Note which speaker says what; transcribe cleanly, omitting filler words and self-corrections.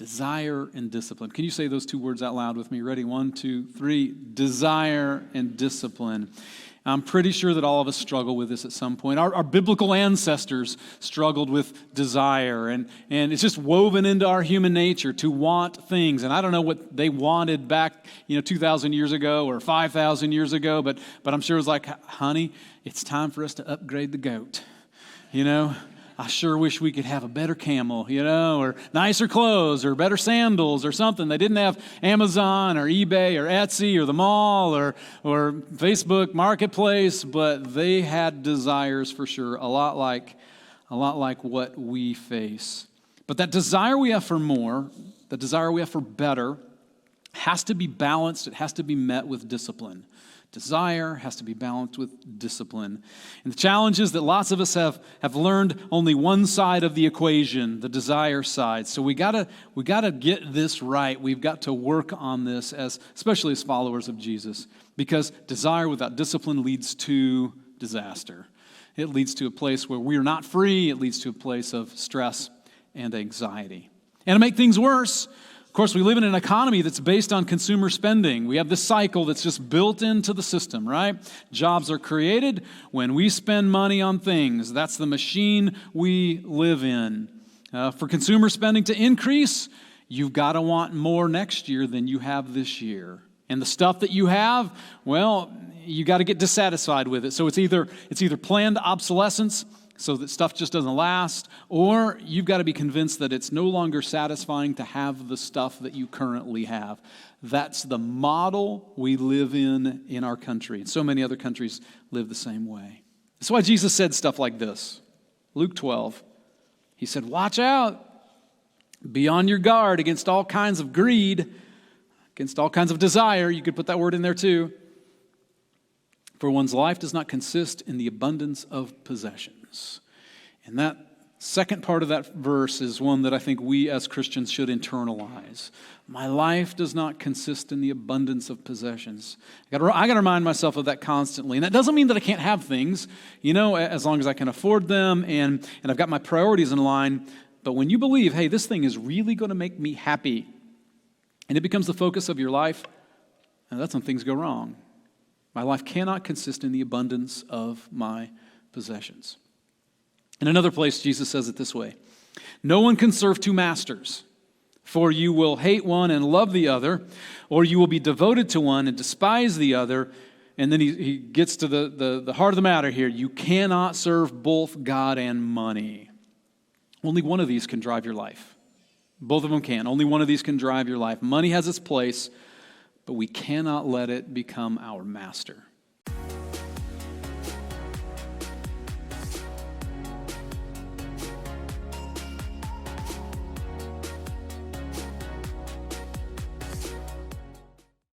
Speaker 1: Desire and discipline. Can you say those two words out loud with me? Ready? 1, 2, 3. Desire and discipline. I'm pretty sure that all of us struggle with this at some point. Our biblical ancestors struggled with desire, and it's just woven into our human nature to want things. And I don't know what they wanted back, 2,000 years ago or 5,000 years ago, but I'm sure it was like, honey, it's time for us to upgrade the goat. I sure wish we could have a better camel, or nicer clothes or better sandals or something. They didn't have Amazon or eBay or Etsy or the mall or Facebook Marketplace, but they had desires for sure, a lot like what we face. But that desire we have for more, the desire we have for better, has to be balanced. It has to be met with discipline. Desire has to be balanced with discipline. And the challenge is that lots of us have learned only one side of the equation, the desire side. So we gotta get this right. We've got to work on this, especially as followers of Jesus, because desire without discipline leads to disaster. It leads to a place where we are not free. It leads to a place of stress and anxiety. And to make things worse, of course, we live in an economy that's based on consumer spending. We have this cycle that's just built into the system, right? Jobs are created when we spend money on things. That's the machine we live in. For consumer spending to increase, you've got to want more next year than you have this year. And the stuff that you have, well, you got to get dissatisfied with it. So it's either planned obsolescence, so that stuff just doesn't last, or you've got to be convinced that it's no longer satisfying to have the stuff that you currently have. That's the model we live in our country. And so many other countries live the same way. That's why Jesus said stuff like this. Luke 12, he said, watch out, be on your guard against all kinds of greed, against all kinds of desire. You could put that word in there too. For one's life does not consist in the abundance of possessions. And that second part of that verse is one that I think we as Christians should internalize. My life does not consist in the abundance of possessions. I got to remind myself of that constantly. And that doesn't mean that I can't have things, as long as I can afford them and I've got my priorities in line. But when you believe, hey, this thing is really going to make me happy, and it becomes the focus of your life, and that's when things go wrong. My life cannot consist in the abundance of my possessions. In another place, Jesus says it this way: no one can serve two masters, for you will hate one and love the other, or you will be devoted to one and despise the other. And then he gets to the heart of the matter here. You cannot serve both God and money. Only one of these can drive your life. Both of them can. Only one of these can drive your life. Money has its place, but we cannot let it become our master.